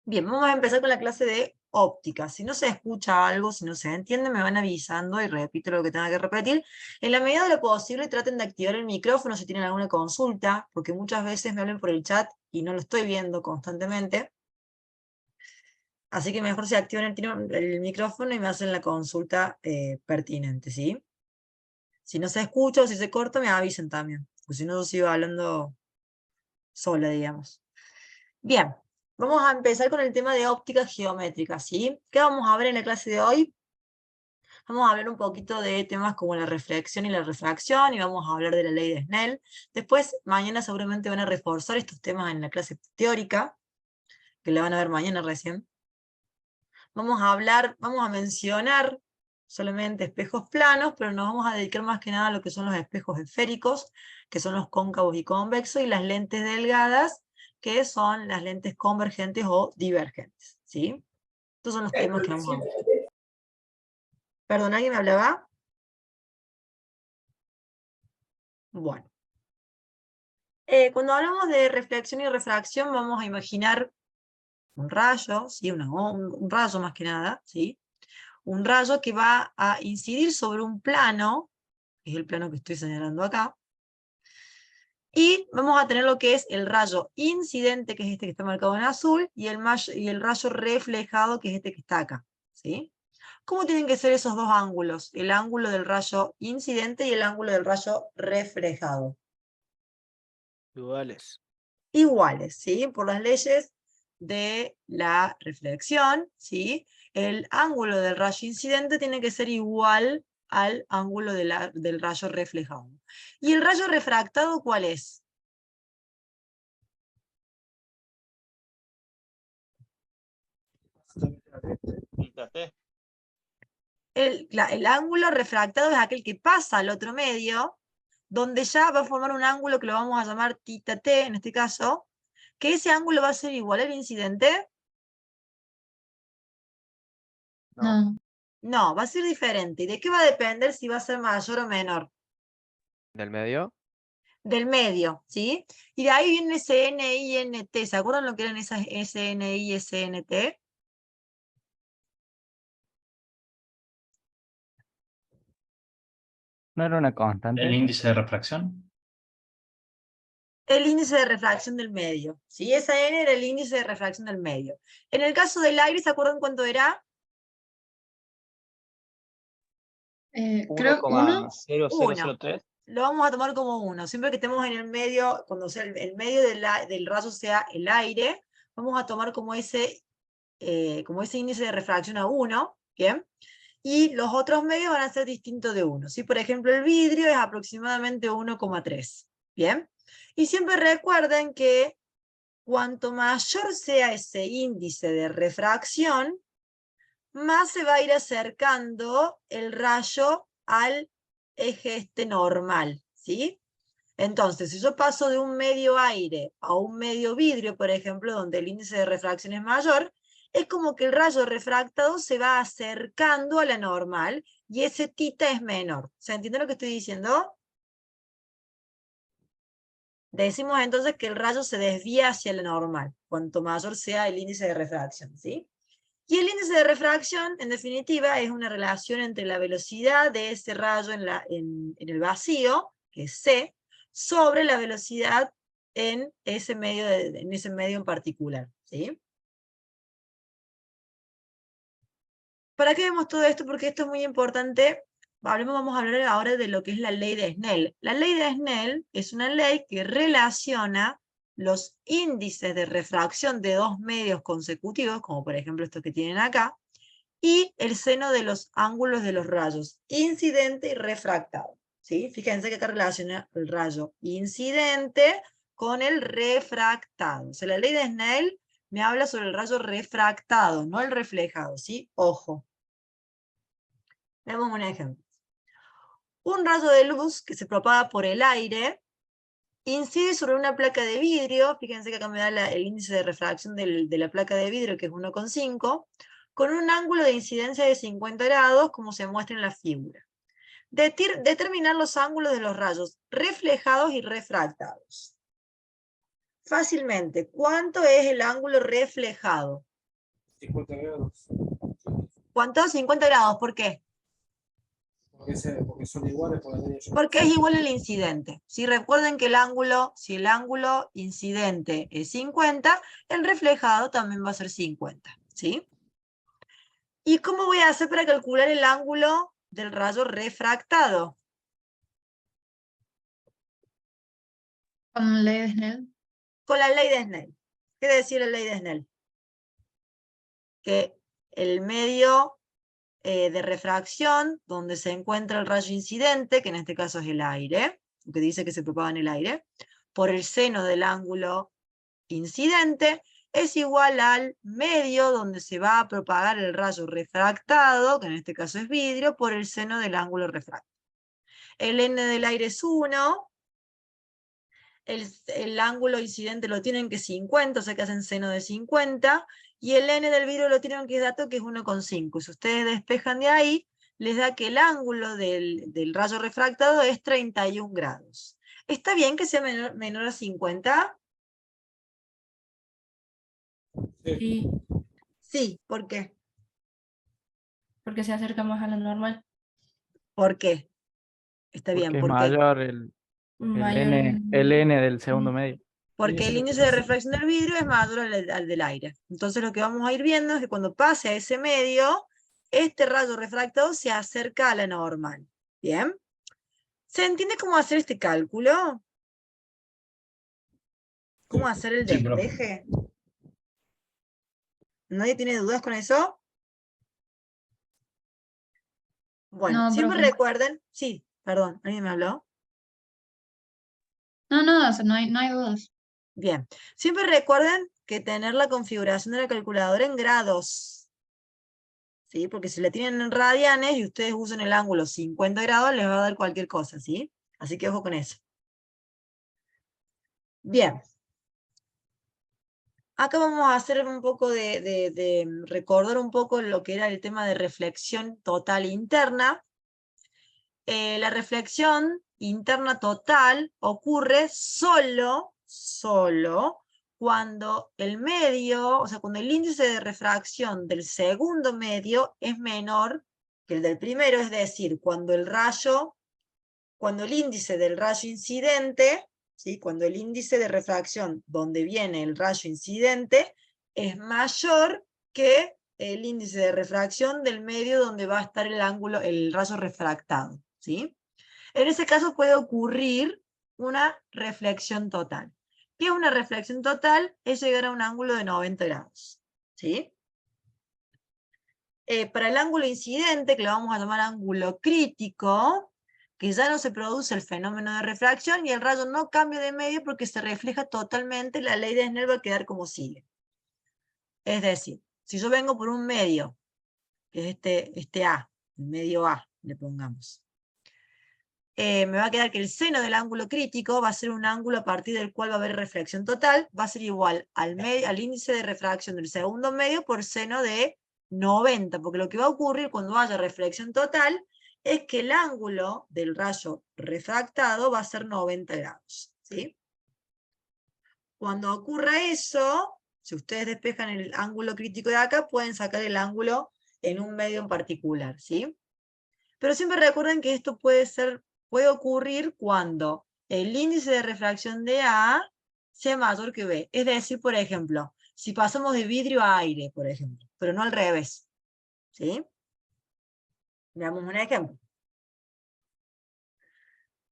Bien, vamos a empezar con la clase de óptica. Si no se escucha algo, si no se entiende, me van avisando y repito lo que tenga que repetir. En la medida de lo posible, traten de activar el micrófono si tienen alguna consulta, porque muchas veces me hablan por el chat y no lo estoy viendo constantemente. Así que mejor se activan el micrófono y me hacen la consulta pertinente, ¿sí? Si no se escucha o si se corta, me avisen también, porque si no yo sigo hablando sola, digamos. Bien, vamos a empezar con el tema de óptica geométrica, ¿sí? ¿Qué vamos a ver en la clase de hoy? Vamos a hablar un poquito de temas como la reflexión y la refracción, y vamos a hablar de la ley de Snell. Después, mañana seguramente van a reforzar estos temas en la clase teórica, que la van a ver mañana recién. Vamos a mencionar solamente espejos planos, pero nos vamos a dedicar más que nada a lo que son los espejos esféricos, que son los cóncavos y convexos, y las lentes delgadas, que son las lentes convergentes o divergentes, ¿sí? Estos son los temas que vamos a ver. Perdón, ¿alguien me hablaba? Bueno. Cuando hablamos de reflexión y refracción, vamos a imaginar un rayo, ¿sí? Un rayo más que nada, ¿sí? Un rayo que va a incidir sobre un plano, que es el plano que estoy señalando acá, y vamos a tener lo que es el rayo incidente, que es este que está marcado en azul, y el rayo reflejado, que es este que está acá, ¿sí? ¿Cómo tienen que ser esos dos ángulos? El ángulo del rayo incidente y el ángulo del rayo reflejado. Iguales. Iguales, ¿sí? Por las leyes de la reflexión, ¿sí? El ángulo del rayo incidente tiene que ser igual al ángulo del rayo reflejado. ¿Y el rayo refractado cuál es? El ángulo refractado es aquel que pasa al otro medio, donde ya va a formar un ángulo que lo vamos a llamar θt, en este caso, que ese ángulo va a ser igual al incidente. No. No, va a ser diferente. ¿Y de qué va a depender si va a ser mayor o menor? ¿Del medio? Del medio, ¿sí? Y de ahí viene SNI-NT. ¿Se acuerdan lo que eran esas SNI y SNT? ¿No era una constante? ¿El índice de refracción? El índice de refracción del medio, ¿sí? Esa N era el índice de refracción del medio. En el caso del aire, ¿se acuerdan cuánto era? Creo 1,0003. Lo vamos a tomar como 1. Siempre que estemos en el medio, cuando sea el medio del rayo sea el aire, vamos a tomar como ese índice de refracción a 1, ¿bien? Y los otros medios van a ser distintos de 1. ¿Sí? Por ejemplo, el vidrio es aproximadamente 1,3. ¿Bien? Y siempre recuerden que cuanto mayor sea ese índice de refracción, más se va a ir acercando el rayo al eje este normal, ¿sí? Entonces, si yo paso de un medio aire a un medio vidrio, por ejemplo, donde el índice de refracción es mayor, es como que el rayo refractado se va acercando a la normal y ese θ es menor. ¿Se entiende lo que estoy diciendo? Decimos entonces que el rayo se desvía hacia la normal, cuanto mayor sea el índice de refracción, ¿sí? Y el índice de refracción, en definitiva, es una relación entre la velocidad de ese rayo en el vacío, que es c, sobre la velocidad en ese medio en particular, ¿sí? ¿Para qué vemos todo esto? Porque esto es muy importante. Vamos a hablar ahora de lo que es la ley de Snell. La ley de Snell es una ley que relaciona los índices de refracción de dos medios consecutivos, como por ejemplo estos que tienen acá, y el seno de los ángulos de los rayos incidente y refractado, ¿sí? Fíjense que acá relaciona el rayo incidente con el refractado. O sea, la ley de Snell me habla sobre el rayo refractado, no el reflejado, ¿sí? Ojo. Veamos un ejemplo. Un rayo de luz que se propaga por el aire incide sobre una placa de vidrio. Fíjense que acá me da el índice de refracción de la placa de vidrio, que es 1,5, con un ángulo de incidencia de 50 grados, como se muestra en la figura. Determinar los ángulos de los rayos reflejados y refractados. Fácilmente, ¿cuánto es el ángulo reflejado? 50 grados. ¿Cuánto? 50 grados, ¿por qué? Porque son iguales por la línea. Porque es igual el incidente. Si recuerden que si el ángulo incidente es 50, el reflejado también va a ser 50, ¿sí? ¿Y cómo voy a hacer para calcular el ángulo del rayo refractado? Con la ley de Snell. Con la ley de Snell. ¿Qué decía la ley de Snell? Que el medio de refracción donde se encuentra el rayo incidente, que en este caso es el aire, que dice que se propaga en el aire, por el seno del ángulo incidente, es igual al medio donde se va a propagar el rayo refractado, que en este caso es vidrio, por el seno del ángulo refractado. El n del aire es 1, el ángulo incidente lo tienen que es 50, o sea que hacen seno de 50, y el n del vidrio lo tienen que es dato que es 1,5. Si ustedes despejan de ahí, les da que el ángulo del rayo refractado es 31 grados. ¿Está bien que sea menor a 50? Sí, Sí, ¿por qué? porque se acerca más a lo normal. ¿Por qué? Está bien, Porque es ¿por qué? mayor Mayor el N del segundo medio. Porque el índice de refracción del vidrio es mayor al del aire. Entonces lo que vamos a ir viendo es que cuando pase a ese medio, este rayo refractado se acerca a la normal. ¿Bien? ¿Se entiende cómo hacer este cálculo? ¿Cómo hacer el despeje? ¿Nadie tiene dudas con eso? Bueno, No, siempre profe. recuerden, sí, perdón, ¿alguien me habló? No, o sea, no hay dudas. Bien, siempre recuerden que tener la configuración de la calculadora en grados, ¿sí? Porque si la tienen en radianes y ustedes usan el ángulo 50 grados, les va a dar cualquier cosa, ¿sí? Así que ojo con eso. Bien. Acá vamos a hacer un poco de recordar un poco lo que era el tema de reflexión total interna. La reflexión interna total ocurre solo cuando el medio, o sea, cuando el índice de refracción del segundo medio es menor que el del primero, es decir, cuando el índice del rayo incidente, ¿sí? Cuando el índice de refracción donde viene el rayo incidente es mayor que el índice de refracción del medio donde va a estar el rayo refractado, ¿sí? En ese caso puede ocurrir una reflexión total. ¿Qué es una reflexión total? Es llegar a un ángulo de 90 grados, ¿sí? Para el ángulo incidente, que lo vamos a llamar ángulo crítico, que ya no se produce el fenómeno de refracción y el rayo no cambia de medio porque se refleja totalmente, la ley de Snell va a quedar como sigue. Es decir, si yo vengo por un medio, que es este A, el medio A, le pongamos, me va a quedar que el seno del ángulo crítico va a ser un ángulo a partir del cual va a haber reflexión total, va a ser igual al índice de refracción del segundo medio por seno de 90, porque lo que va a ocurrir cuando haya reflexión total es que el ángulo del rayo refractado va a ser 90 grados, ¿sí? Cuando ocurra eso, si ustedes despejan el ángulo crítico de acá, pueden sacar el ángulo en un medio en particular, ¿sí? Pero siempre recuerden que esto puede ocurrir cuando el índice de refracción de A sea mayor que B. Es decir, por ejemplo, si pasamos de vidrio a aire, por ejemplo, pero no al revés, ¿sí? Veamos un ejemplo.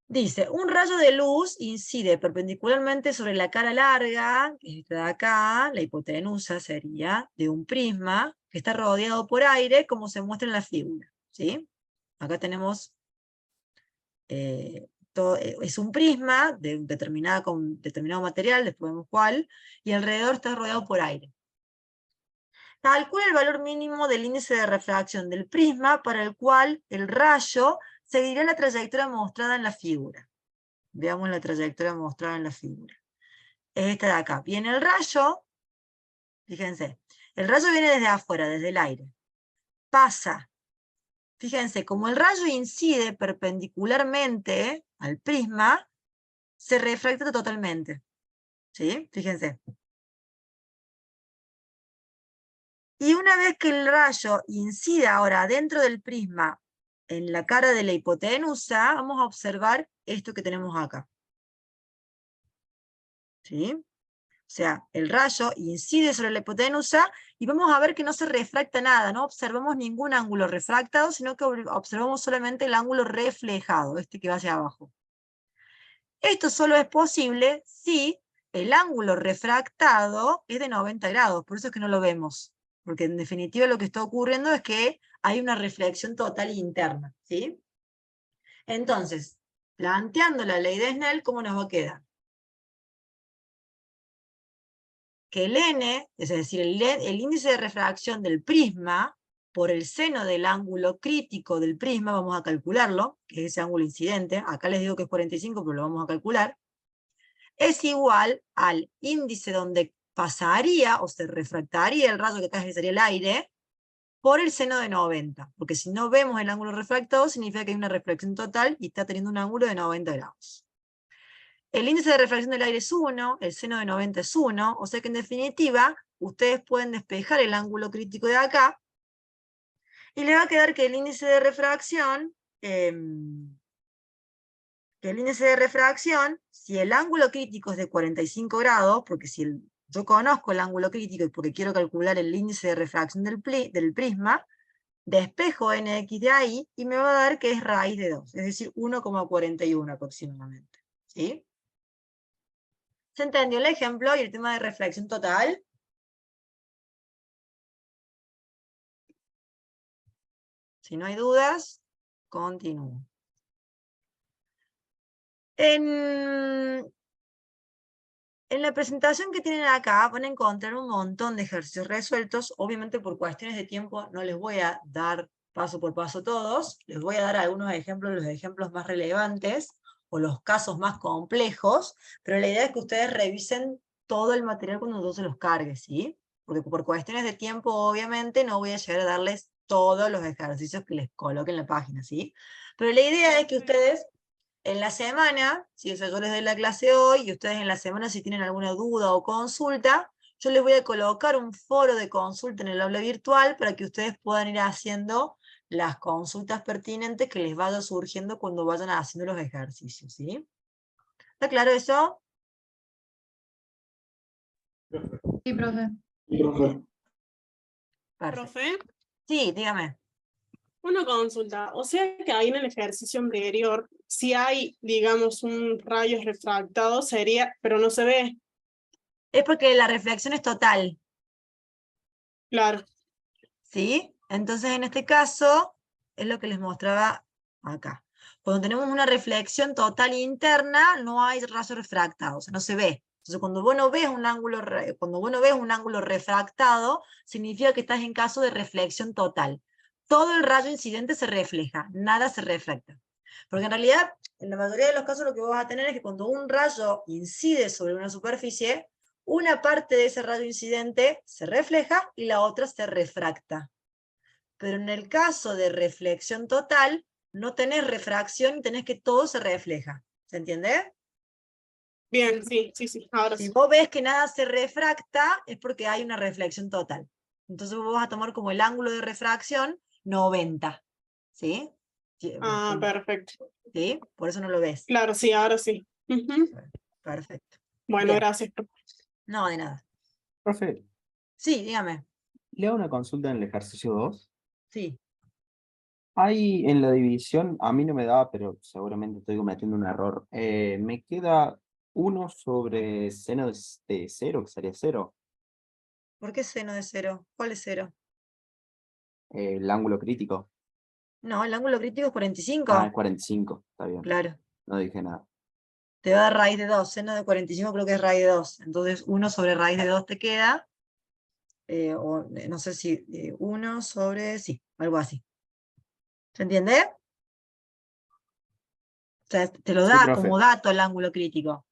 Dice, un rayo de luz incide perpendicularmente sobre la cara larga, que es esta de acá, la hipotenusa sería, de un prisma, que está rodeado por aire, como se muestra en la figura, ¿sí? Acá tenemos, es un prisma de con determinado material, después vemos cuál, y alrededor está rodeado por aire. Calcula el valor mínimo del índice de refracción del prisma para el cual el rayo seguirá la trayectoria mostrada en la figura. Veamos la trayectoria mostrada en la figura. Es esta de acá. Viene el rayo, fíjense, el rayo viene desde afuera, desde el aire. Pasa, fíjense, como el rayo incide perpendicularmente al prisma, se refracta totalmente. ¿Sí? Fíjense. Y una vez que el rayo incide ahora dentro del prisma en la cara de la hipotenusa, vamos a observar esto que tenemos acá. ¿Sí? O sea, el rayo incide sobre la hipotenusa y vamos a ver que no se refracta nada, no observamos ningún ángulo refractado, sino que observamos solamente el ángulo reflejado, este que va hacia abajo. Esto solo es posible si el ángulo refractado es de 90 grados, por eso es que no lo vemos, porque en definitiva lo que está ocurriendo es que hay una reflexión total interna, ¿sí? Entonces, planteando la ley de Snell, ¿cómo nos va a quedar? Que el n, es decir, el índice de refracción del prisma, por el seno del ángulo crítico del prisma, vamos a calcularlo, que es ese ángulo incidente, acá les digo que es 45, pero lo vamos a calcular, es igual al índice donde pasaría, o se refractaría el rayo que acá sería el aire, por el seno de 90, porque si no vemos el ángulo refractado, significa que hay una reflexión total y está teniendo un ángulo de 90 grados. El índice de refracción del aire es 1, el seno de 90 es 1, o sea que en definitiva, ustedes pueden despejar el ángulo crítico de acá, y le va a quedar que el índice de refracción, si el ángulo crítico es de 45 grados, porque si yo conozco el ángulo crítico y porque quiero calcular el índice de refracción del prisma, despejo nx de ahí y me va a dar que es raíz de 2, es decir, 1,41 aproximadamente. ¿Sí? ¿Se entendió el ejemplo y el tema de reflexión total? Si no hay dudas, continúo. En la presentación que tienen acá van a encontrar un montón de ejercicios resueltos. Obviamente por cuestiones de tiempo no les voy a dar paso por paso todos. Les voy a dar algunos ejemplos, los ejemplos más relevantes o los casos más complejos. Pero la idea es que ustedes revisen todo el material cuando yo se los cargue, ¿sí? Porque por cuestiones de tiempo obviamente no voy a llegar a darles todos los ejercicios que les coloque en la página, ¿sí? Pero la idea es que ustedes en la semana, si o sea, yo les doy la clase hoy, y ustedes en la semana si tienen alguna duda o consulta, yo les voy a colocar un foro de consulta en el aula virtual para que ustedes puedan ir haciendo las consultas pertinentes que les vaya surgiendo cuando vayan haciendo los ejercicios, ¿sí? ¿Está claro eso? Sí, profe. Perfecto. Profe, Sí, dígame. una consulta. O sea que ahí en el ejercicio anterior, si hay, digamos, un rayo refractado, sería, pero no se ve. Es porque la reflexión es total, Claro. ¿sí? Entonces en este caso, es lo que les mostraba acá. Cuando tenemos una reflexión total interna, no hay rayo refractado, o sea, no se ve. Entonces cuando vos no ves un ángulo refractado, significa que estás en caso de reflexión total. Todo el rayo incidente se refleja, nada se refracta. Porque en realidad, en la mayoría de los casos lo que vos vas a tener es que cuando un rayo incide sobre una superficie, una parte de ese rayo incidente se refleja y la otra se refracta. Pero en el caso de reflexión total, no tenés refracción y tenés que todo se refleja. ¿Se entiende? Bien, sí, sí, sí. Ahora Si sí. vos ves que nada se refracta, es porque hay una reflexión total. Entonces vos vas a tomar como el ángulo de refracción 90. ¿Sí? Ah, perfecto. ¿Sí? Por eso no lo ves. Claro, sí, ahora sí. Ujú. Perfecto. Bueno, Bien. gracias, profe. No, de nada. Profe, Sí, dígame. le hago una consulta en el ejercicio 2. Sí. Hay en la división, a mí no me da, pero seguramente estoy cometiendo un error. Me queda 1 sobre seno de 0, que sería 0. ¿Por qué seno de 0? ¿Cuál es 0? El ángulo crítico. No, el ángulo crítico es 45. Ah, es 45, está bien. Claro. No dije nada. Te va a dar raíz de 2. Seno de 45 creo que es raíz de 2. Entonces 1 sobre raíz de 2 te queda. No sé si 1 sobre... Sí, algo así. ¿Se entiende? O sea, te lo Sí, da como profe. dato el ángulo crítico.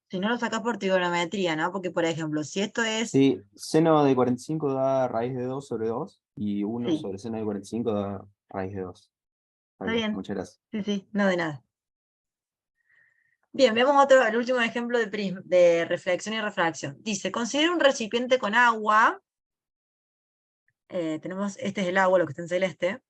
Si no lo sacas por trigonometría, ¿no? Porque, por ejemplo, si esto es... Sí, seno de 45 da raíz de 2 sobre 2 y 1 Sí, sobre seno de 45 da raíz de 2. Está está bien, bien. muchas gracias. Sí, sí, no de nada. Bien, veamos otro, el último ejemplo de reflexión y refracción. Dice, considera un recipiente con agua. Tenemos, este es el agua, lo que está en celeste.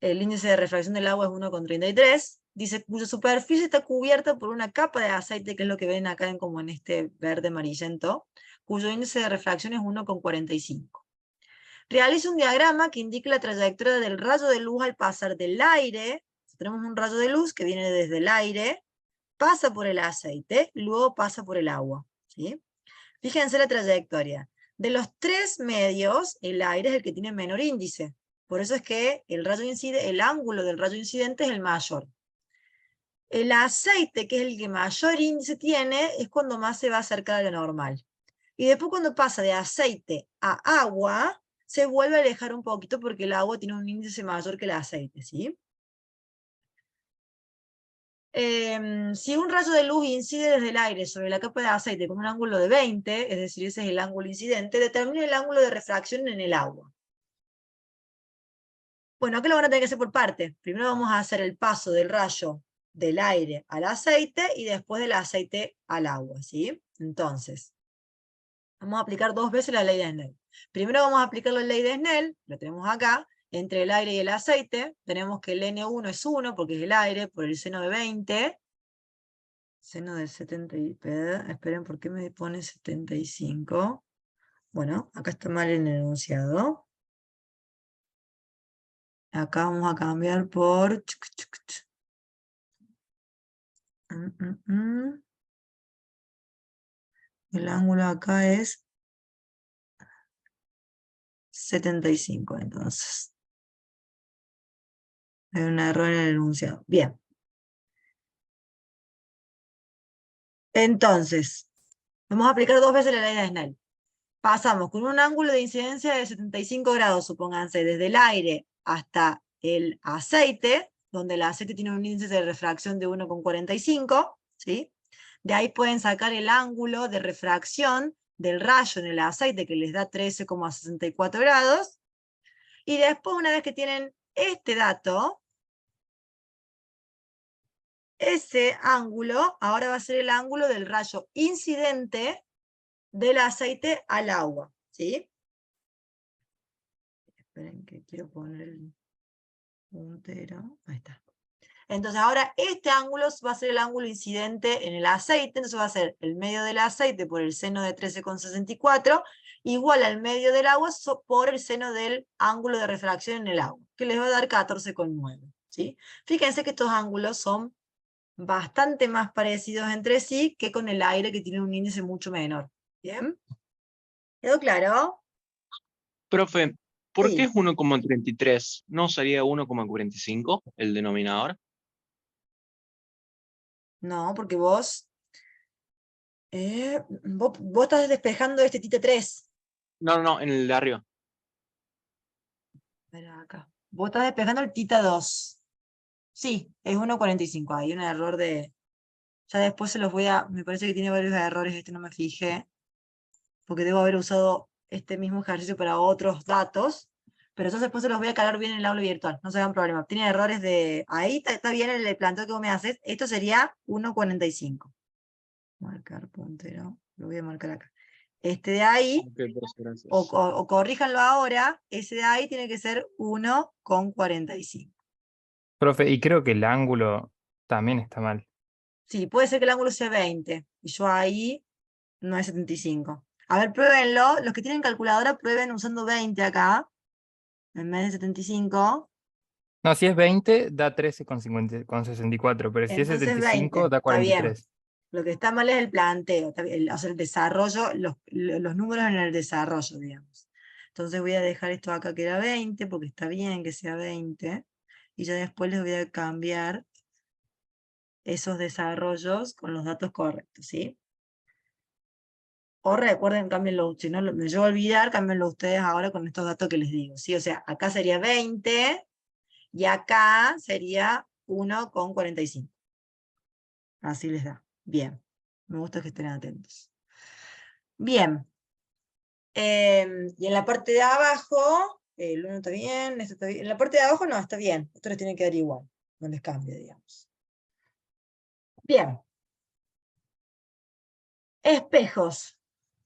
El índice de refracción del agua es 1,33. Dice, cuya superficie está cubierta por una capa de aceite, que es lo que ven acá como en este verde amarillento, cuyo índice de refracción es 1,45. Realiza un diagrama que indique la trayectoria del rayo de luz al pasar del aire. Tenemos un rayo de luz que viene desde el aire, pasa por el aceite, luego pasa por el agua, ¿sí? Fíjense la trayectoria. De los tres medios, el aire es el que tiene menor índice. Por eso es que el ángulo del rayo incidente es el mayor. El aceite, que es el que mayor índice tiene, es cuando más se va a acercar a lo normal. Y después cuando pasa de aceite a agua, se vuelve a alejar un poquito porque el agua tiene un índice mayor que el aceite, ¿sí? Si un rayo de luz incide desde el aire sobre la capa de aceite con un ángulo de 20, es decir, ese es el ángulo incidente, determina el ángulo de refracción en el agua. Bueno, acá lo van a tener que hacer por parte. Primero vamos a hacer el paso del rayo del aire al aceite y después del aceite al agua, ¿sí? Entonces, vamos a aplicar 2 veces la ley de Snell. Primero vamos a aplicar la ley de Snell, lo tenemos acá, entre el aire y el aceite. Tenemos que el N1 es 1 porque es el aire, por el seno de 20. Seno de 70, esperen, ¿por qué me pone 75? Bueno, acá está mal el enunciado. Acá vamos a cambiar por... El ángulo acá es 75, entonces. Hay un error en el enunciado. Bien. Entonces, vamos a aplicar 2 veces la ley de Snell. Pasamos con un ángulo de incidencia de 75 grados, supónganse, desde el aire hasta el aceite, donde el aceite tiene un índice de refracción de 1,45, ¿sí? De ahí pueden sacar el ángulo de refracción del rayo en el aceite, que les da 13,64 grados, y después, una vez que tienen este dato, ese ángulo ahora va a ser el ángulo del rayo incidente del aceite al agua, ¿sí? Esperen que quiero poner el puntero. Ahí está. Entonces ahora este ángulo va a ser el ángulo incidente en el aceite, entonces va a ser el medio del aceite por el seno de 13,64, igual al medio del agua por el seno del ángulo de refracción en el agua, que les va a dar 14,9. ¿Sí? Fíjense que estos ángulos son bastante más parecidos entre sí que con el aire, que tiene un índice mucho menor. ¿Bien? ¿Quedó claro? Profe, ¿por qué Sí. es 1,33? ¿No sería 1,45 el denominador? No, porque vos estás despejando este tite 3. No, no, en el de arriba. Espera acá. Vos estás despejando el tita 2. Sí, es 1,45. Hay un error de... Ya después se los voy a... Me parece que tiene varios errores, no me fijé. Porque debo haber usado este mismo ejercicio para otros datos. Pero entonces después se los voy a calar bien en el aula virtual. No se hagan problema. Tiene errores de... Ahí está bien el planteo que vos me haces. Esto sería 1,45. Marcar puntero. Lo voy a marcar acá. Este de ahí... Ok, profe, gracias. O corríjanlo ahora, ese de ahí tiene que ser 1,45. Profe, y creo que el ángulo también está mal. Sí, puede ser que el ángulo sea 20, y yo ahí no es 75. A ver, pruébenlo, los que tienen calculadora prueben usando 20 acá, en vez de 75. No, si es 20 da 13,64, pero si es Entonces 75 20, da está bien. 43. Lo que está mal es el planteo, o sea, el desarrollo, los números en el desarrollo, digamos. Entonces voy a dejar esto acá que era 20, porque está bien que sea 20, y ya después les voy a cambiar esos desarrollos con los datos correctos, ¿sí? O recuerden, cámbienlo, si no me llevo a olvidar, cámbienlo ustedes ahora con estos datos que les digo, ¿sí? O sea, acá sería 20, y acá sería 1,45. Así les da. Bien. Me gusta que estén atentos. Bien. Y en la parte de abajo, el 1 está bien, esto está bien. En la parte de abajo no, está bien. Esto les tiene que dar igual. No les cambia, digamos. Bien. Espejos.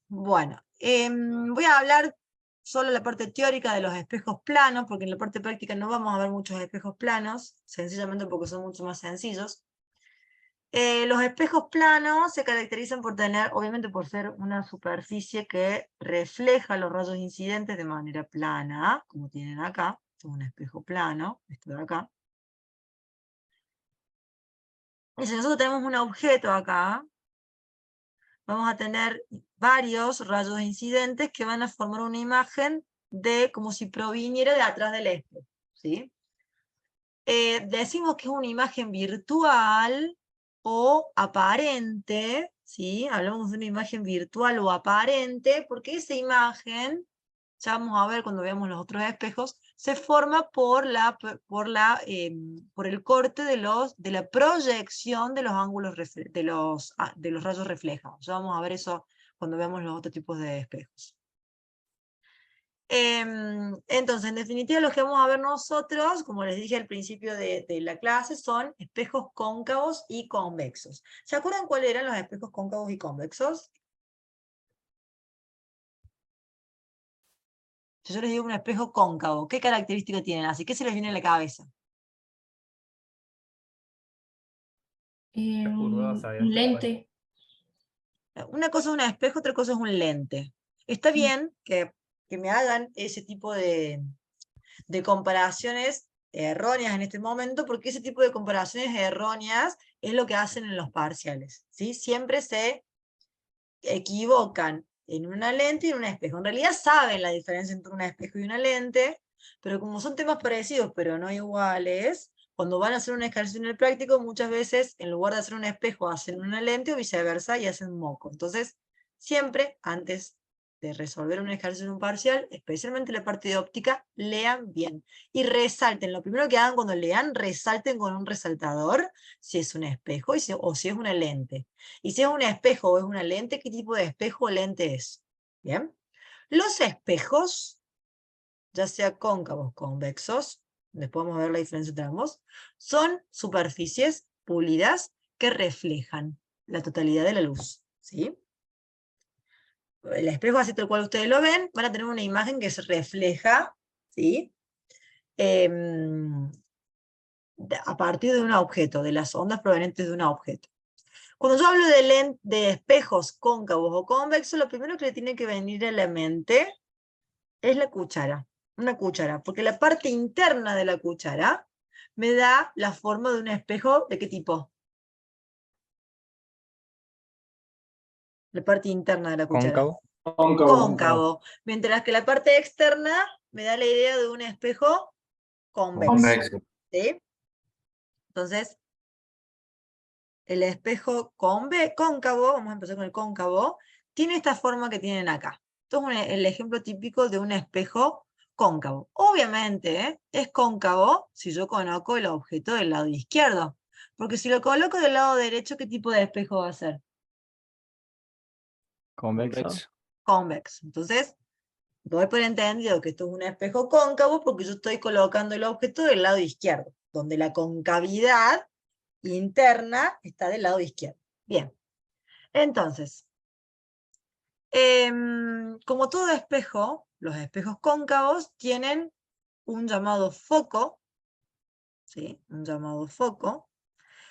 Bueno, voy a hablar solo la parte teórica de los espejos planos, porque en la parte práctica no vamos a ver muchos espejos planos, sencillamente porque son mucho más sencillos. Los espejos planos se caracterizan por tener, obviamente por ser una superficie que refleja los rayos incidentes de manera plana, como tienen acá. Esto es un espejo plano, esto de acá. Y si nosotros tenemos un objeto acá, vamos a tener varios rayos incidentes que van a formar una imagen de como si proviniera de atrás del espejo, ¿sí? Decimos que es una imagen virtual o aparente, ¿sí? Hablamos de una imagen virtual o aparente, porque esa imagen, ya vamos a ver cuando veamos los otros espejos, se forma por el corte de la proyección de los ángulos de los rayos reflejados. Ya vamos a ver eso cuando veamos los otros tipos de espejos. Entonces, en definitiva, lo que vamos a ver nosotros, como les dije al principio de la clase, son espejos cóncavos y convexos. ¿Se acuerdan cuáles eran los espejos cóncavos y convexos? Si yo les digo un espejo cóncavo, ¿qué características tienen? Así que se les viene a la cabeza. curvado, Un lente. Una cosa es un espejo, otra cosa es un lente. Está bien que me hagan ese tipo de comparaciones erróneas en este momento, porque ese tipo de comparaciones erróneas es lo que hacen en los parciales, ¿sí? Siempre se equivocan en una lente y en un espejo. En realidad saben la diferencia entre un espejo y una lente, pero como son temas parecidos pero no iguales, cuando van a hacer un ejercicio en el práctico, muchas veces en lugar de hacer un espejo hacen una lente o viceversa y hacen moco. Entonces, siempre antes de resolver un ejercicio en un parcial, especialmente la parte de óptica, lean bien y resalten. Lo primero que hagan cuando lean, resalten con un resaltador si es un espejo o si es una lente. Y si es un espejo o es una lente, ¿qué tipo de espejo o lente es? ¿Bien? Los espejos, ya sea cóncavos o convexos, después vamos a ver la diferencia entre ambos, son superficies pulidas que reflejan la totalidad de la luz, ¿sí? El espejo, así tal cual ustedes lo ven, van a tener una imagen que se refleja, ¿sí? A partir de un objeto, de las ondas provenientes de un objeto. Cuando yo hablo de espejos cóncavos o convexos, lo primero que le tiene que venir a la mente es la cuchara, una cuchara, porque la parte interna de la cuchara me da la forma de un espejo, ¿de qué tipo? La parte interna de la cuchara. Cóncavo. Cóncavo. Mientras que la parte externa me da la idea de un espejo convexo. ¿Sí? Entonces, el espejo cóncavo, vamos a empezar con el cóncavo, tiene esta forma que tienen acá. Esto es el ejemplo típico de un espejo cóncavo. Obviamente, es cóncavo si yo conozco el objeto del lado izquierdo. Porque si lo coloco del lado derecho, ¿qué tipo de espejo va a ser? Convexo. Convexo. Entonces, doy por entendido que esto es un espejo cóncavo porque yo estoy colocando el objeto del lado izquierdo, donde la concavidad interna está del lado izquierdo. Bien, entonces, como todo espejo, los espejos cóncavos tienen un llamado foco, ¿sí? Un llamado foco,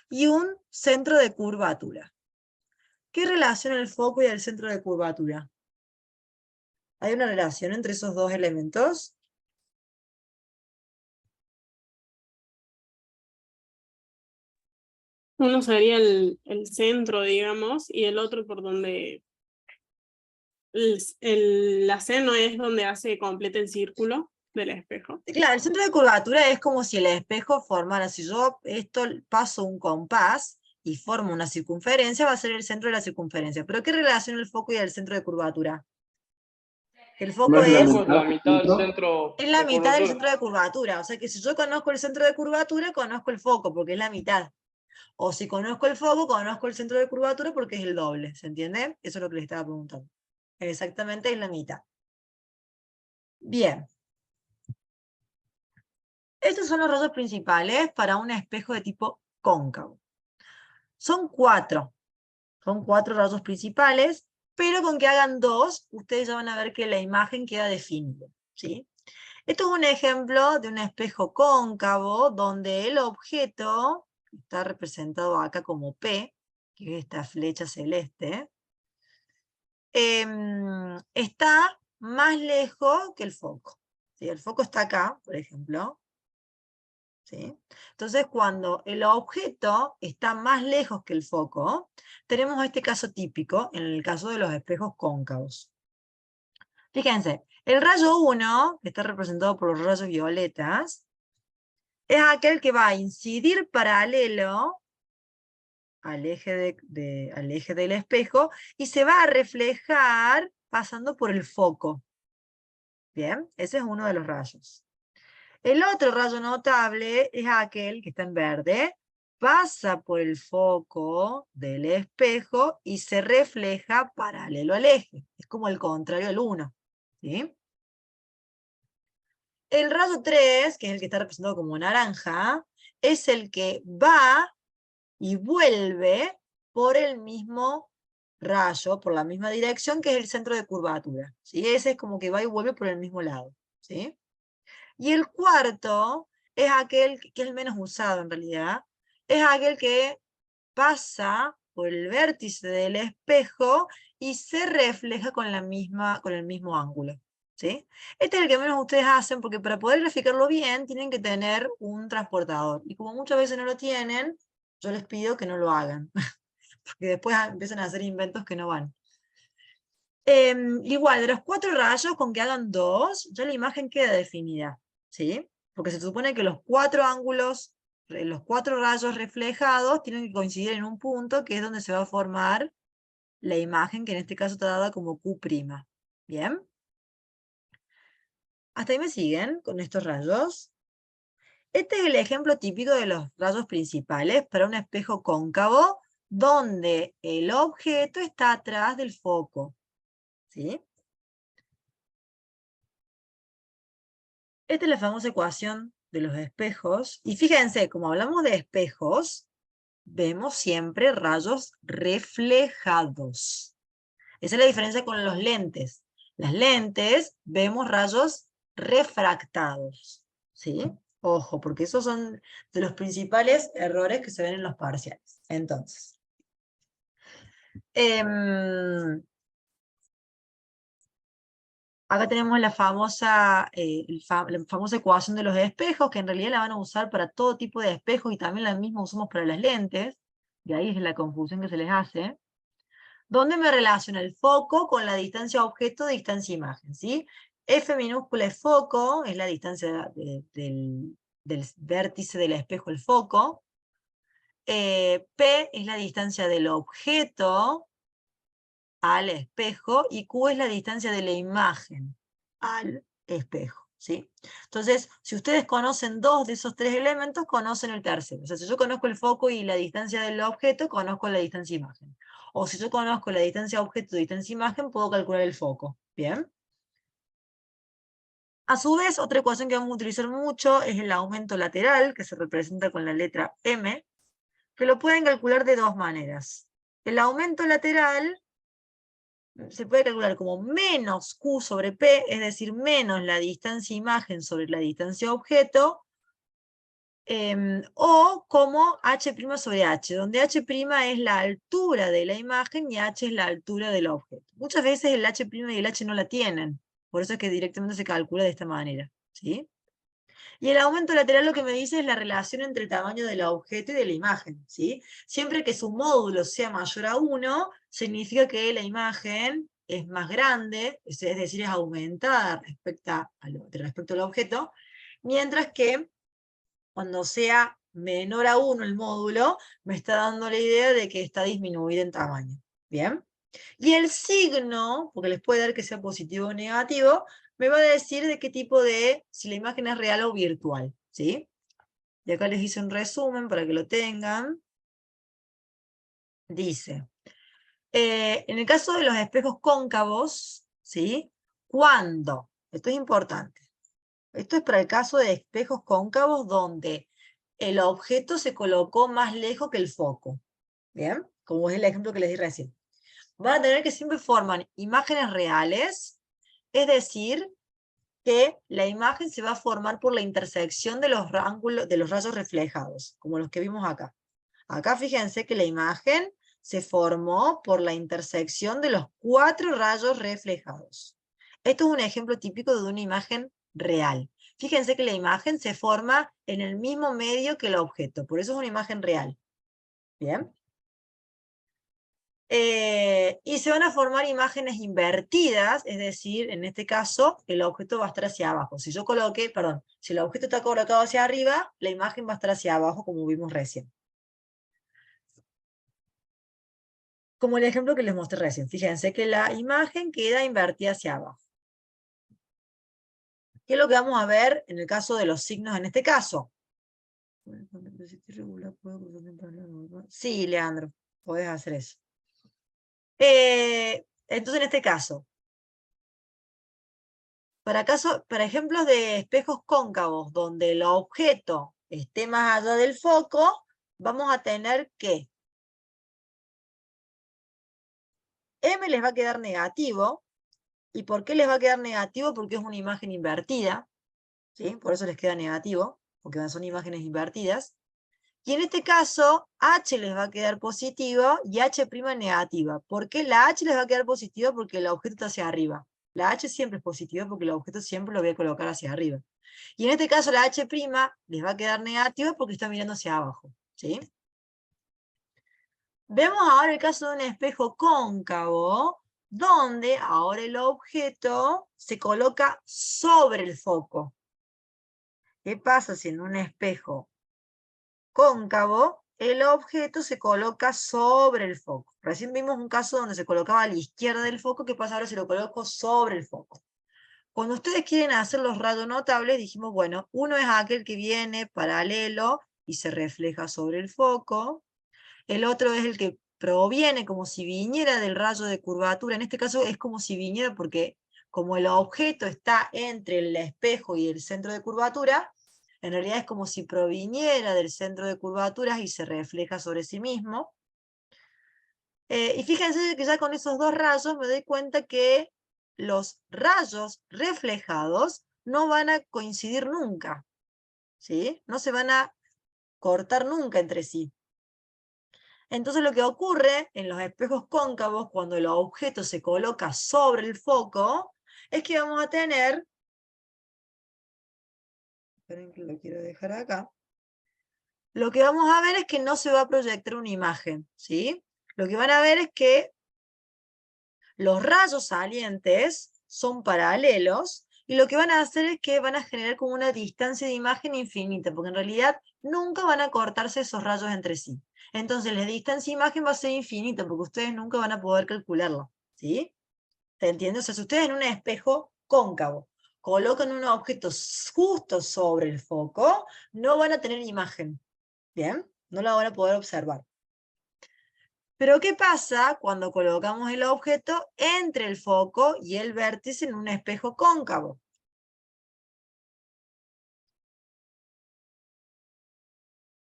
y un centro de curvatura. ¿Qué relaciona el foco y el centro de curvatura? ¿Hay una relación entre esos dos elementos? Uno sería el centro, digamos, y el otro por donde la C no es donde hace completa el círculo del espejo. Claro, el centro de curvatura es como si el espejo formara, si yo esto paso un compás y formo una circunferencia, va a ser el centro de la circunferencia. ¿Pero qué relaciona el foco y el centro de curvatura? El foco es La mitad del centro en la de mitad del curvatura. centro de curvatura. O sea que si yo conozco el centro de curvatura, conozco el foco, porque es la mitad. O si conozco el foco, conozco el centro de curvatura porque es el doble. ¿Se entiende? Eso es lo que les estaba preguntando. Exactamente es la mitad. Bien. Estos son los rayos principales para un espejo de tipo cóncavo. Son 4. Son 4 rayos principales, pero con que hagan 2, ustedes ya van a ver que la imagen queda definida, ¿sí? Esto es un ejemplo de un espejo cóncavo, donde el objeto, está representado acá como P, que es esta flecha celeste, está más lejos que el foco. ¿Sí? El foco está acá, por ejemplo. ¿Sí? Entonces, cuando el objeto está más lejos que el foco, tenemos este caso típico, en el caso de los espejos cóncavos. Fíjense, el rayo 1, que está representado por los rayos violetas, es aquel que va a incidir paralelo al eje, al eje del espejo y se va a reflejar pasando por el foco. Bien, ese es uno de los rayos. El otro rayo notable es aquel que está en verde, pasa por el foco del espejo y se refleja paralelo al eje. Es como el contrario del 1. ¿Sí? El rayo 3, que es el que está representado como naranja, es el que va y vuelve por el mismo rayo, por la misma dirección, que es el centro de curvatura. ¿Sí? Ese es como que va y vuelve por el mismo lado. ¿Sí? Y el cuarto es aquel que es el menos usado en realidad, es aquel que pasa por el vértice del espejo y se refleja con el mismo ángulo. ¿Sí? Este es el que menos ustedes hacen, porque para poder graficarlo bien tienen que tener un transportador. Y como muchas veces no lo tienen, yo les pido que no lo hagan. Porque después empiezan a hacer inventos que no van. Igual, de los 4 rayos, con que hagan 2, ya la imagen queda definida. ¿Sí? Porque se supone que los 4 ángulos, los 4 rayos reflejados tienen que coincidir en un punto, que es donde se va a formar la imagen, que en este caso está dada como Q'. ¿Bien? ¿Hasta ahí me siguen con estos rayos? Este es el ejemplo típico de los rayos principales para un espejo cóncavo, donde el objeto está atrás del foco. ¿Sí? Esta es la famosa ecuación de los espejos. Y fíjense, como hablamos de espejos, vemos siempre rayos reflejados. Esa es la diferencia con los lentes. Las lentes vemos rayos refractados. ¿Sí? Ojo, porque esos son de los principales errores que se ven en los parciales. Entonces, acá tenemos la famosa ecuación de los espejos, que en realidad la van a usar para todo tipo de espejos y también la misma usamos para las lentes, y ahí es la confusión que se les hace, donde me relaciona el foco con la distancia objeto, distancia imagen, ¿sí? F minúscula es foco, es la distancia del vértice del espejo, el foco. P es la distancia del objeto al espejo, y Q es la distancia de la imagen al espejo, ¿sí? Entonces, si ustedes conocen 2 de esos 3 elementos, conocen el tercero. O sea, si yo conozco el foco y la distancia del objeto, conozco la distancia imagen. O si yo conozco la distancia objeto y distancia imagen, puedo calcular el foco. ¿Bien? A su vez, otra ecuación que vamos a utilizar mucho es el aumento lateral, que se representa con la letra M, que lo pueden calcular de 2 maneras. El aumento lateral se puede calcular como menos Q sobre P, es decir, menos la distancia imagen sobre la distancia objeto, o como H' sobre H, donde H' es la altura de la imagen y H es la altura del objeto. Muchas veces el H' y el H no la tienen, por eso es que directamente se calcula de esta manera. ¿Sí? Y el aumento lateral lo que me dice es la relación entre el tamaño del objeto y de la imagen. ¿Sí? Siempre que su módulo sea mayor a 1, significa que la imagen es más grande, es decir, es aumentada respecto al objeto, mientras que cuando sea menor a 1 el módulo, me está dando la idea de que está disminuida en tamaño. ¿Bien? Y el signo, porque les puede dar que sea positivo o negativo, me va a decir de qué tipo de, si la imagen es real o virtual, ¿sí? Y acá les hice un resumen para que lo tengan. Dice, en el caso de los espejos cóncavos, ¿sí? Cuando, esto es importante, esto es para el caso de espejos cóncavos donde el objeto se colocó más lejos que el foco. ¿Bien? Como es el ejemplo que les di recién. Van a tener que siempre forman imágenes reales, es decir, que la imagen se va a formar por la intersección de los rayos reflejados, como los que vimos acá. Acá fíjense que la imagen se formó por la intersección de los 4 rayos reflejados. Esto es un ejemplo típico de una imagen real. Fíjense que la imagen se forma en el mismo medio que el objeto, por eso es una imagen real. ¿Bien? Y se van a formar imágenes invertidas, es decir, en este caso, el objeto va a estar hacia abajo. Si yo coloqué, perdón, si el objeto está colocado hacia arriba, la imagen va a estar hacia abajo, como vimos recién. Como el ejemplo que les mostré recién. Fíjense que la imagen queda invertida hacia abajo. ¿Qué es lo que vamos a ver en el caso de los signos en este caso? Sí, Leandro, podés hacer eso. Entonces, en este caso, para ejemplos de espejos cóncavos, donde el objeto esté más allá del foco, vamos a tener que M les va a quedar negativo. ¿Y por qué les va a quedar negativo? Porque es una imagen invertida, ¿sí? Por eso les queda negativo, porque son imágenes invertidas. Y en este caso, H les va a quedar positivo y H' negativa. ¿Por qué la H les va a quedar positiva? Porque el objeto está hacia arriba. La H siempre es positiva porque el objeto siempre lo voy a colocar hacia arriba. Y en este caso la H' les va a quedar negativa porque está mirando hacia abajo, ¿sí? Vemos ahora el caso de un espejo cóncavo, donde ahora el objeto se coloca sobre el foco. ¿Qué pasa si en un espejo cóncavo el objeto se coloca sobre el foco? Recién vimos un caso donde se colocaba a la izquierda del foco. ¿Qué pasa ahora si lo coloco sobre el foco? Cuando ustedes quieren hacer los rayos notables, dijimos, bueno, uno es aquel que viene paralelo y se refleja sobre el foco. El otro es el que proviene como si viniera del rayo de curvatura. En este caso es como si viniera porque como el objeto está entre el espejo y el centro de curvatura, en realidad es como si proviniera del centro de curvaturas y se refleja sobre sí mismo. Y fíjense que ya con esos dos rayos me doy cuenta que los rayos reflejados no van a coincidir nunca, ¿sí? No se van a cortar nunca entre sí. Entonces lo que ocurre en los espejos cóncavos, cuando el objeto se coloca sobre el foco, es que vamos a tener, esperen que lo quiero dejar acá, lo que vamos a ver es que no se va a proyectar una imagen, ¿sí? Lo que van a ver es que los rayos salientes son paralelos, y lo que van a hacer es que van a generar como una distancia de imagen infinita, porque en realidad nunca van a cortarse esos rayos entre sí. Entonces la distancia de imagen va a ser infinita, porque ustedes nunca van a poder calcularlo, ¿sí? ¿Se entiende? O sea, si ustedes en un espejo cóncavo colocan un objeto justo sobre el foco, no van a tener imagen, ¿bien? No la van a poder observar. Pero ¿qué pasa cuando colocamos el objeto entre el foco y el vértice en un espejo cóncavo?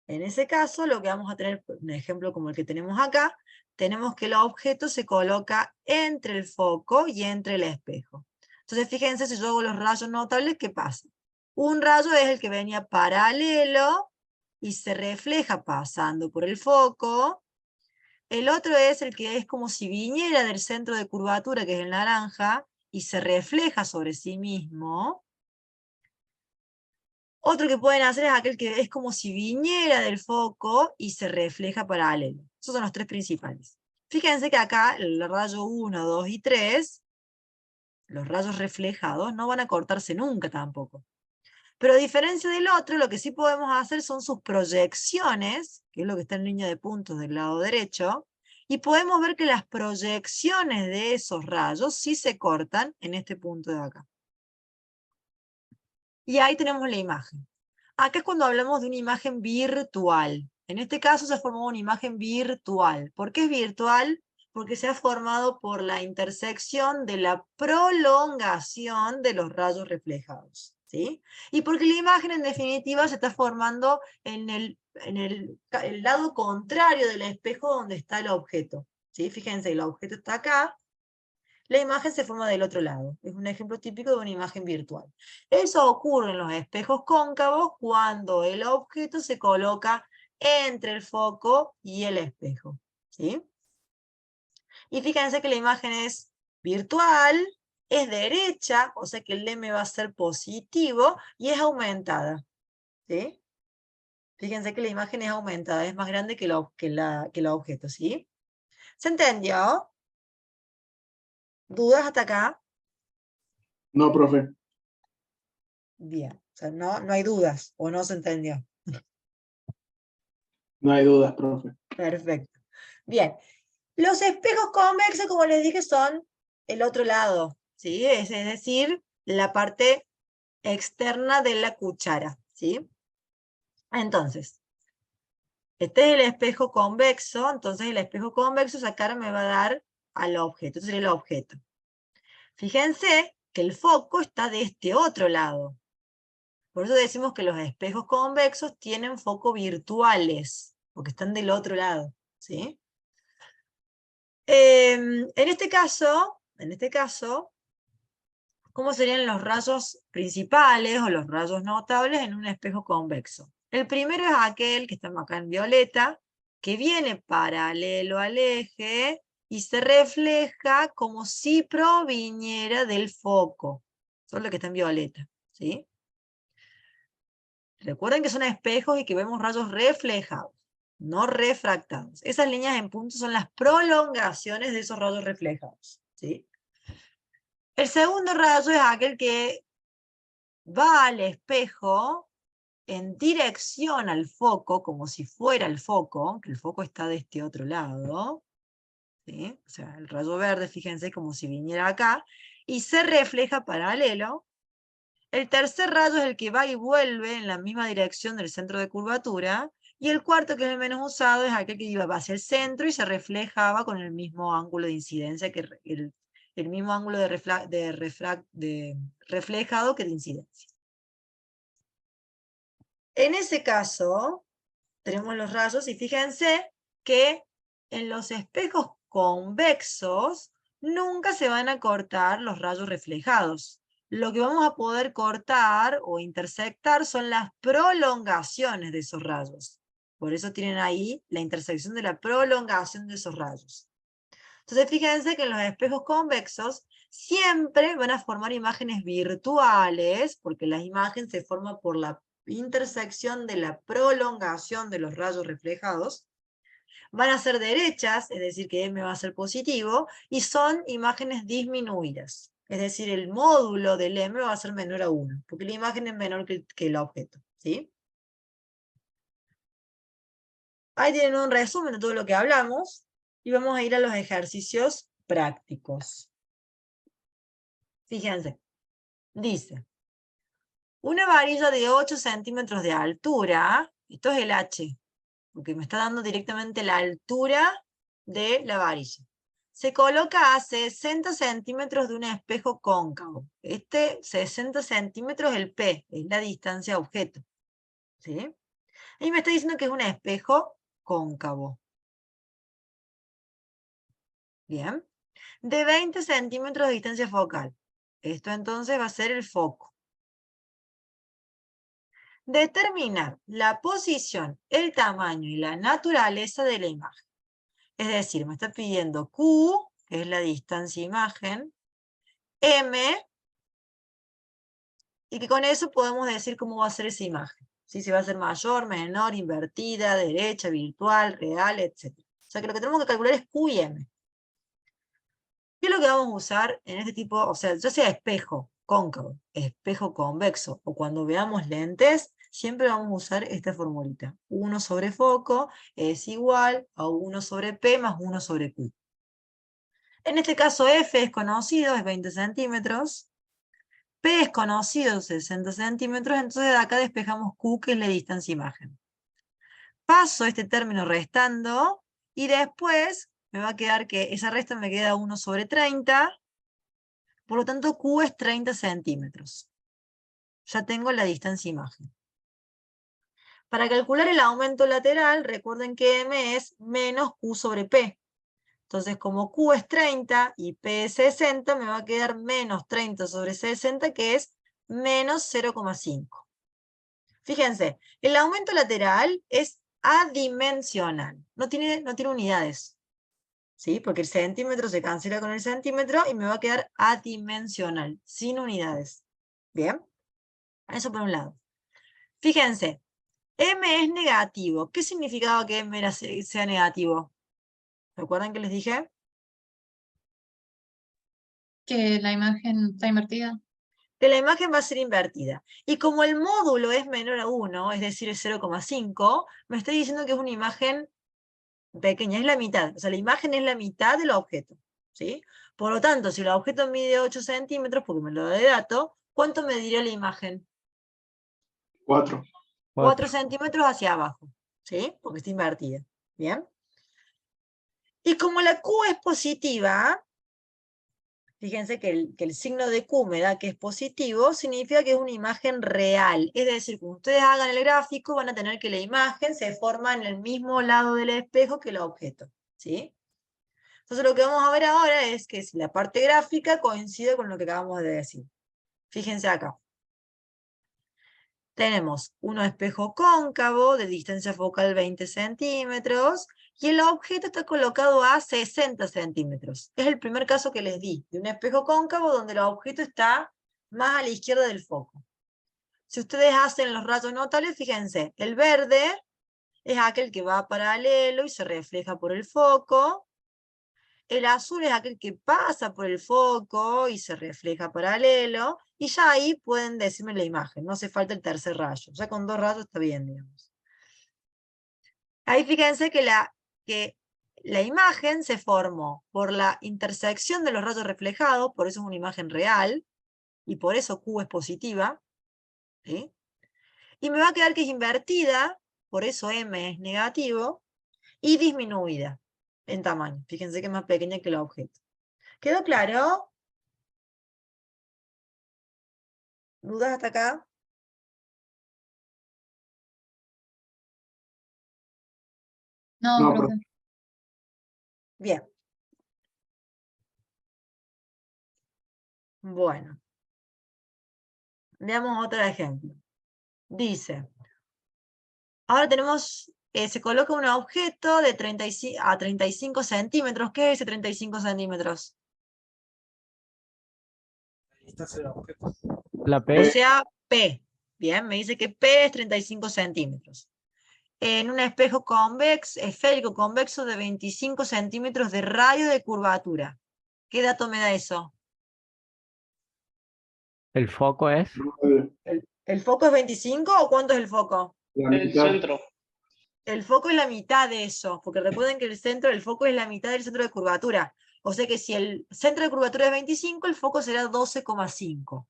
En ese caso, lo que vamos a tener, un ejemplo como el que tenemos acá, tenemos que el objeto se coloca entre el foco y entre el espejo. Entonces, fíjense, si yo hago los rayos notables, ¿qué pasa? Un rayo es el que venía paralelo y se refleja pasando por el foco. El otro es el que es como si viniera del centro de curvatura, que es el naranja, y se refleja sobre sí mismo. Otro que pueden hacer es aquel que es como si viniera del foco y se refleja paralelo. Esos son los tres principales. Fíjense que acá el rayo 1, 2 y 3, los rayos reflejados, no van a cortarse nunca tampoco. Pero a diferencia del otro, lo que sí podemos hacer son sus proyecciones, que es lo que está en línea de puntos del lado derecho, y podemos ver que las proyecciones de esos rayos sí se cortan en este punto de acá. Y ahí tenemos la imagen. Acá es cuando hablamos de una imagen virtual. En este caso se ha formado una imagen virtual. ¿Por qué es virtual? Porque se ha formado por la intersección de la prolongación de los rayos reflejados. ¿sí? Y porque la imagen en definitiva se está formando en el lado contrario del espejo donde está el objeto, ¿sí? Fíjense, el objeto está acá, la imagen se forma del otro lado. Es un ejemplo típico de una imagen virtual. Eso ocurre en los espejos cóncavos cuando el objeto se coloca entre el foco y el espejo, ¿sí? Y fíjense que la imagen es virtual, es derecha, o sea que el M va a ser positivo, y es aumentada, ¿sí? Fíjense que la imagen es aumentada, es más grande que el objeto, ¿sí? ¿Se entendió? ¿Dudas hasta acá? No, profe. Bien, o sea, no hay dudas, o no se entendió. No hay dudas, profe. Perfecto. Bien, los espejos convexos, como les dije, son el otro lado, ¿sí? Es decir, la parte externa de la cuchara, ¿sí? Entonces, este es el espejo convexo, entonces el espejo convexo sacar me va a dar al objeto, este sería el objeto. Fíjense que el foco está de este otro lado. Por eso decimos que los espejos convexos tienen foco virtuales, porque están del otro lado, ¿sí? En este caso, ¿cómo serían los rayos principales o los rayos notables en un espejo convexo? El primero es aquel que está acá en violeta, que viene paralelo al eje y se refleja como si proviniera del foco. Eso es lo que está en violeta, ¿sí? Recuerden que son espejos y que vemos rayos reflejados, no refractados. Esas líneas en punto son las prolongaciones de esos rayos reflejados, ¿sí? El segundo rayo es aquel que va al espejo en dirección al foco, como si fuera el foco, que el foco está de este otro lado, ¿sí? O sea, el rayo verde, fíjense, como si viniera acá, y se refleja paralelo. El tercer rayo es el que va y vuelve en la misma dirección del centro de curvatura, y el cuarto, que es el menos usado, es aquel que iba hacia el centro y se reflejaba con el mismo ángulo de incidencia, que el mismo ángulo de reflejado que de incidencia. En ese caso, tenemos los rayos, y fíjense que en los espejos convexos nunca se van a cortar los rayos reflejados. Lo que vamos a poder cortar o intersectar son las prolongaciones de esos rayos. Por eso tienen ahí la intersección de la prolongación de esos rayos. Entonces fíjense que en los espejos convexos siempre van a formar imágenes virtuales, porque la imagen se forma por la intersección de la prolongación de los rayos reflejados. Van a ser derechas, es decir, que M va a ser positivo, y son imágenes disminuidas. Es decir, el módulo del M va a ser menor a 1, porque la imagen es menor que el objeto, ¿sí? Ahí tienen un resumen de todo lo que hablamos, y vamos a ir a los ejercicios prácticos. Fíjense, dice, una varilla de 8 centímetros de altura, esto es el H, porque me está dando directamente la altura de la varilla. Se coloca a 60 centímetros de un espejo cóncavo. Este 60 centímetros es el P, es la distancia objeto, ¿sí? Y me está diciendo que es un espejo cóncavo. Bien. De 20 centímetros de distancia focal. Esto entonces va a ser el foco. Determinar la posición, el tamaño y la naturaleza de la imagen. Es decir, me está pidiendo Q, que es la distancia imagen, M, y que con eso podemos decir cómo va a ser esa imagen. Si va a ser mayor, menor, invertida, derecha, virtual, real, etc. O sea que lo que tenemos que calcular es Q y M. ¿Qué es lo que vamos a usar en este tipo? O sea, ya sea espejo cóncavo, espejo convexo, o cuando veamos lentes, siempre vamos a usar esta formulita. 1 sobre foco es igual a 1 sobre P más 1 sobre Q. En este caso F es conocido, es 20 centímetros. P es conocido, 60 centímetros. Entonces de acá despejamos Q, que es la distancia imagen. Paso este término restando, y después me va a quedar que esa resta me queda 1 sobre 30. Por lo tanto, Q es 30 centímetros. Ya tengo la distancia imagen. Para calcular el aumento lateral, recuerden que M es menos Q sobre P. Entonces, como Q es 30 y P es 60, me va a quedar menos 30 sobre 60, que es menos 0,5. Fíjense, el aumento lateral es adimensional, no tiene unidades. ¿Sí? Porque el centímetro se cancela con el centímetro y me va a quedar adimensional, sin unidades. ¿Bien? Eso por un lado. Fíjense, M es negativo. ¿Qué significaba que M sea negativo? ¿Recuerdan que les dije? Que la imagen está invertida. Que la imagen va a ser invertida. Y como el módulo es menor a 1, es decir, es 0,5, me estoy diciendo que es una imagen pequeña, es la mitad. O sea, la imagen es la mitad del objeto. ¿Sí? Por lo tanto, si el objeto mide 8 centímetros, porque me lo da de dato, ¿cuánto mediría la imagen? 4. 4 centímetros hacia abajo. ¿Sí? Porque está invertida. ¿Bien? Y como la Q es positiva, fíjense que el signo de Q me da que es positivo, significa que es una imagen real. Es decir, cuando ustedes hagan el gráfico, van a tener que la imagen se forma en el mismo lado del espejo que el objeto. ¿Sí? Entonces lo que vamos a ver ahora es que si la parte gráfica coincide con lo que acabamos de decir. Fíjense acá. Tenemos un espejo cóncavo de distancia focal 20 centímetros y el objeto está colocado a 60 centímetros. Es el primer caso que les di, de un espejo cóncavo donde el objeto está más a la izquierda del foco. Si ustedes hacen los rayos notables, fíjense, el verde es aquel que va paralelo y se refleja por el foco. El azul es aquel que pasa por el foco y se refleja paralelo, y ya ahí pueden decirme la imagen, no hace falta el tercer rayo, ya con 2 rayos está bien, digamos. Ahí fíjense que la imagen se formó por la intersección de los rayos reflejados, por eso es una imagen real, y por eso Q es positiva, ¿sí? Y me va a quedar que es invertida, por eso M es negativo, y disminuida en tamaño. Fíjense que es más pequeña que el objeto. ¿Quedó claro? ¿Dudas hasta acá? No, No, profe. Bien. Bueno. Veamos otro ejemplo. Dice, ahora tenemos, se coloca un objeto de 35 a 35 centímetros. ¿Qué es ese 35 centímetros? Distancia del objeto. La O P, sea, P. Bien, me dice que P es 35 centímetros. En un espejo convexo, esférico convexo de 25 centímetros de radio de curvatura. ¿Qué dato me da eso? el foco es. ¿El foco es 25 o cuánto es el foco? La El mitad. centro. El foco es la mitad de eso, porque recuerden que el centro del foco es la mitad del centro de curvatura. O sea que si el centro de curvatura es 25, el foco será 12,5.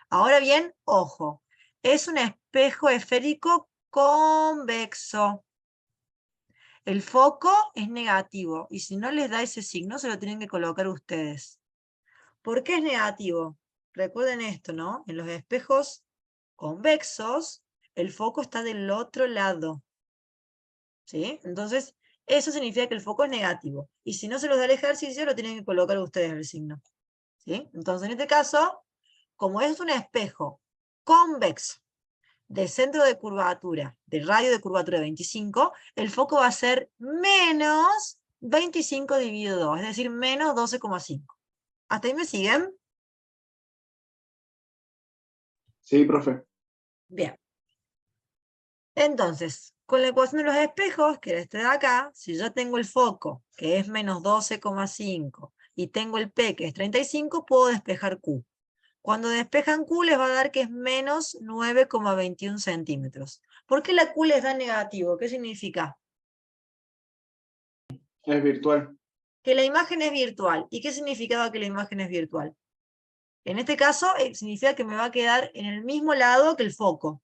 Ahora bien, ojo, es un espejo esférico convexo. El foco es negativo, y si no les da ese signo, se lo tienen que colocar ustedes. ¿Por qué es negativo? Recuerden esto, ¿no? En los espejos convexos, el foco está del otro lado. ¿Sí? Entonces, eso significa que el foco es negativo. Y si no se los da el ejercicio, lo tienen que colocar ustedes el signo. ¿Sí? Entonces, en este caso, como es un espejo convexo de centro de curvatura, de radio de curvatura de 25, el foco va a ser menos 25 dividido 2, es decir, menos 12,5. ¿Hasta ahí me siguen? Sí, profe. Bien. Entonces, con la ecuación de los espejos, que era este de acá, si yo tengo el foco, que es menos 12,5, y tengo el P, que es 35, puedo despejar Q. Cuando despejan Q les va a dar que es menos 9,21 centímetros. ¿Por qué la Q les da negativo? ¿Qué significa? Es virtual. Que la imagen es virtual. ¿Y qué significaba que la imagen es virtual? En este caso, significa que me va a quedar en el mismo lado que el foco.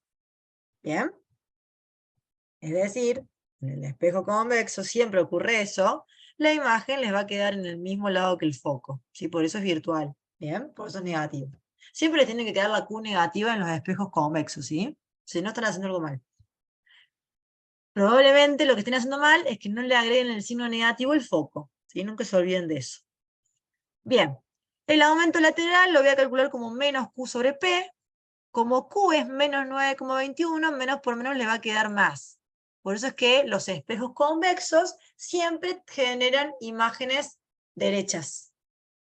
¿Bien? Es decir, en el espejo convexo siempre ocurre eso, la imagen les va a quedar en el mismo lado que el foco, ¿sí? Por eso es virtual, ¿bien? Por eso es negativo. Siempre les tiene que quedar la Q negativa en los espejos convexos, ¿sí? Si no están haciendo algo mal. Probablemente lo que estén haciendo mal es que no le agreguen el signo negativo el foco, ¿sí? Nunca se olviden de eso. Bien, el aumento lateral lo voy a calcular como menos Q sobre P. Como Q es menos 9,21, menos por menos le va a quedar más. Por eso es que los espejos convexos siempre generan imágenes derechas.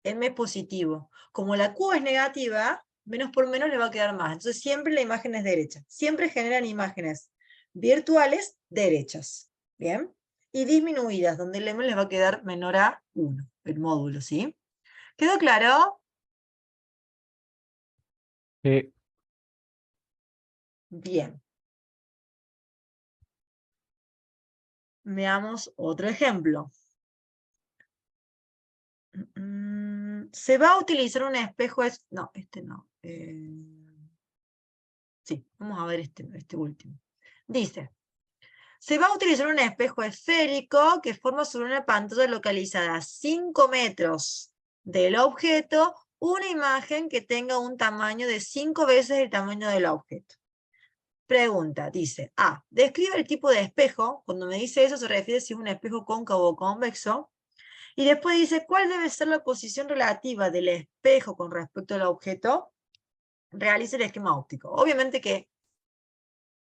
M es positivo. Como la Q es negativa, menos por menos le va a quedar más. Entonces siempre la imagen es derecha. Siempre generan imágenes virtuales derechas. ¿Bien? Y disminuidas, donde el M les va a quedar menor a 1, el módulo, ¿sí? ¿Quedó claro? Bien. Veamos otro ejemplo. Se va a utilizar un espejo... No, este no. Sí, vamos a ver este último. Dice, se va a utilizar un espejo esférico que forma sobre una pantalla localizada a 5 metros del objeto una imagen que tenga un tamaño de 5 veces el tamaño del objeto. Pregunta, dice, A, describe el tipo de espejo. Cuando me dice eso se refiere si es un espejo cóncavo o convexo. Y después dice, ¿cuál debe ser la posición relativa del espejo con respecto al objeto? Realice el esquema óptico. Obviamente que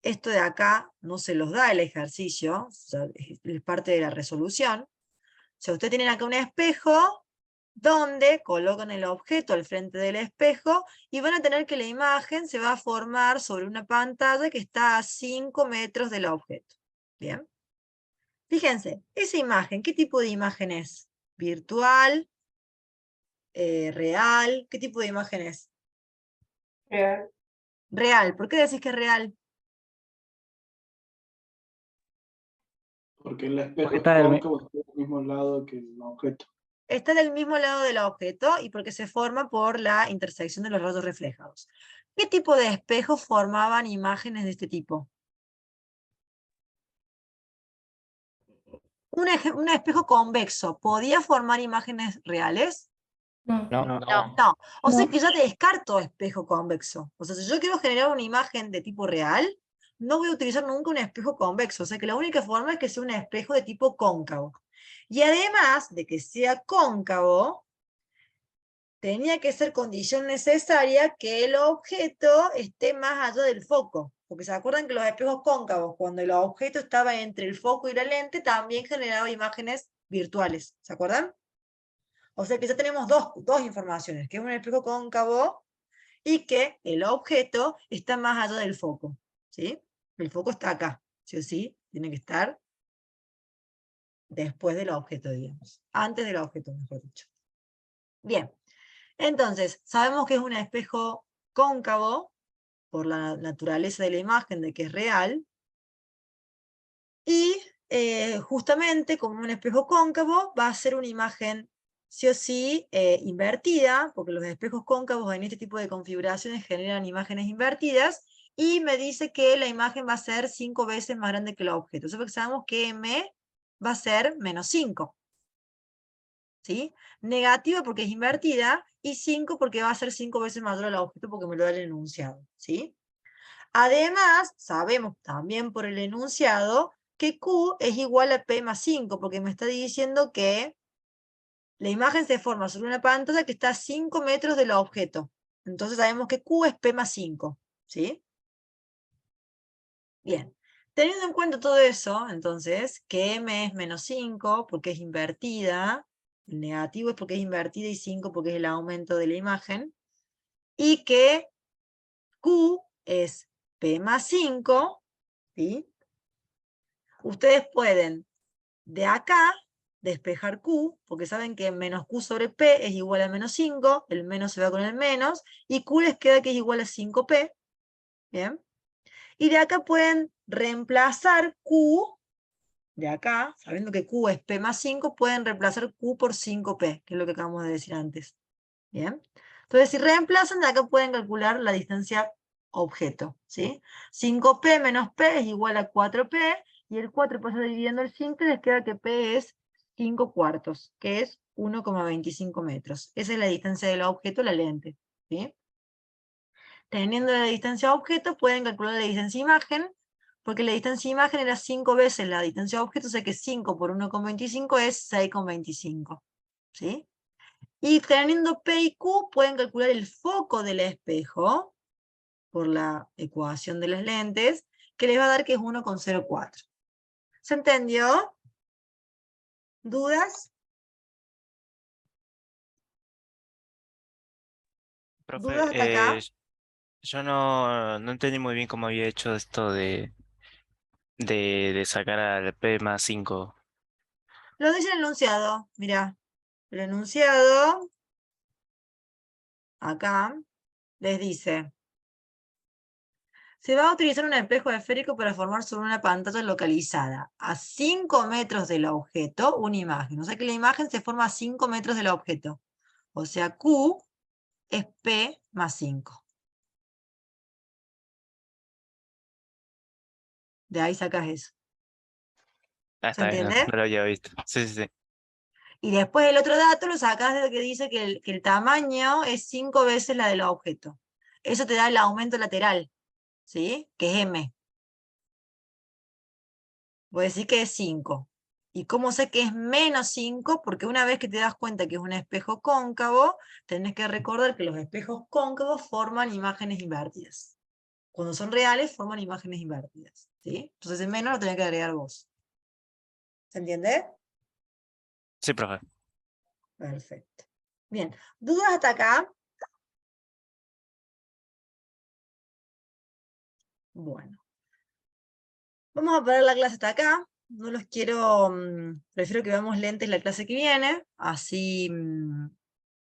esto de acá no se los da el ejercicio, o sea, es parte de la resolución. O sea, ustedes tienen acá un espejo donde colocan el objeto al frente del espejo y van a tener que la imagen se va a formar sobre una pantalla que está a 5 metros del objeto. ¿Bien? Fíjense, esa imagen, ¿qué tipo de imagen es? ¿Virtual? ¿Real? ¿Qué tipo de imagen es? Real. Real. ¿Por qué decís que es real? Porque el espejo Porque es está del mi- cóncavo, está al mismo lado que el objeto. Está del mismo lado del objeto y porque se forma por la intersección de los rayos reflejados. ¿Qué tipo de espejos formaban imágenes de este tipo? Un espejo convexo, ¿podía formar imágenes reales? No. No. No. O sea No. que ya descarto espejo convexo. O sea, si yo quiero generar una imagen de tipo real, no voy a utilizar nunca un espejo convexo. O sea que la única forma es que sea un espejo de tipo cóncavo. Y además de que sea cóncavo, tenía que ser condición necesaria que el objeto esté más allá del foco. Porque se acuerdan que los espejos cóncavos, cuando el objeto estaba entre el foco y la lente, también generaba imágenes virtuales. ¿Se acuerdan? O sea que ya tenemos dos informaciones, que es un espejo cóncavo y que el objeto está más allá del foco. ¿Sí? El foco está acá, ¿sí o sí? Tiene que estar después del objeto, digamos. Antes del objeto, mejor dicho. Bien. Entonces, sabemos que es un espejo cóncavo, por la naturaleza de la imagen, de que es real, y justamente como un espejo cóncavo va a ser una imagen sí o sí invertida, porque los espejos cóncavos en este tipo de configuraciones generan imágenes invertidas, y me dice que la imagen va a ser 5 veces más grande que el objeto. O sea, porque sabemos que M va a ser menos 5. ¿Sí? Negativa porque es invertida, y 5 porque va a ser 5 veces mayor al objeto porque me lo da el enunciado. ¿Sí? Además, sabemos también por el enunciado que Q es igual a P más 5, porque me está diciendo que la imagen se forma sobre una pantalla que está a 5 metros del objeto. Entonces sabemos que Q es P más 5. ¿Sí? Bien. Teniendo en cuenta todo eso, entonces, que M es menos 5 porque es invertida, el negativo es porque es invertida y 5 porque es el aumento de la imagen, y que Q es P más 5, ¿sí? Ustedes pueden de acá despejar Q, porque saben que menos Q sobre P es igual a menos 5, el menos se va con el menos, y Q les queda que es igual a 5P, ¿bien? Y de acá pueden reemplazar Q, de acá, sabiendo que Q es P más 5, pueden reemplazar Q por 5P, que es lo que acabamos de decir antes, ¿bien? Entonces, si reemplazan, de acá pueden calcular la distancia objeto, ¿sí? 5P menos P es igual a 4P, y el 4 pasa dividiendo el 5 y les queda que P es 5 cuartos, que es 1,25 metros. Esa es la distancia del objeto a la lente, ¿sí? Teniendo la distancia objeto, pueden calcular la distancia imagen, porque la distancia imagen era 5 veces la distancia objeto, o sea que 5 por 1,25 es 6,25. ¿Sí? Y teniendo P y Q, pueden calcular el foco del espejo, por la ecuación de las lentes, que les va a dar que es 1,04. ¿Se entendió? ¿Dudas? Profe, ¿Dudas hasta acá? yo no entendí muy bien cómo había hecho esto de sacar al P más 5. Lo dice el enunciado, mirá. El enunciado, acá, les dice: se va a utilizar un espejo esférico para formar sobre una pantalla localizada a 5 metros del objeto una imagen. O sea que la imagen se forma a 5 metros del objeto. O sea, Q es P más 5. De ahí sacas eso. Ah, ¿Se está bien, entiende? no lo había visto. Sí, sí, sí. Y después el otro dato lo sacas de que dice que el tamaño es 5 veces la del objeto. Eso te da el aumento lateral, ¿sí? Que es M. Voy a decir que es 5. ¿Y cómo sé que es menos 5? Porque una vez que te das cuenta que es un espejo cóncavo, tenés que recordar que los espejos cóncavos forman imágenes invertidas. Cuando son reales, forman imágenes invertidas, ¿sí? Entonces el menos lo tenés que agregar vos. ¿Se entiende? Sí, profe. Perfecto. Bien, ¿dudas hasta acá? Bueno. Vamos a parar la clase hasta acá. No los quiero, prefiero que veamos lentes la clase que viene, así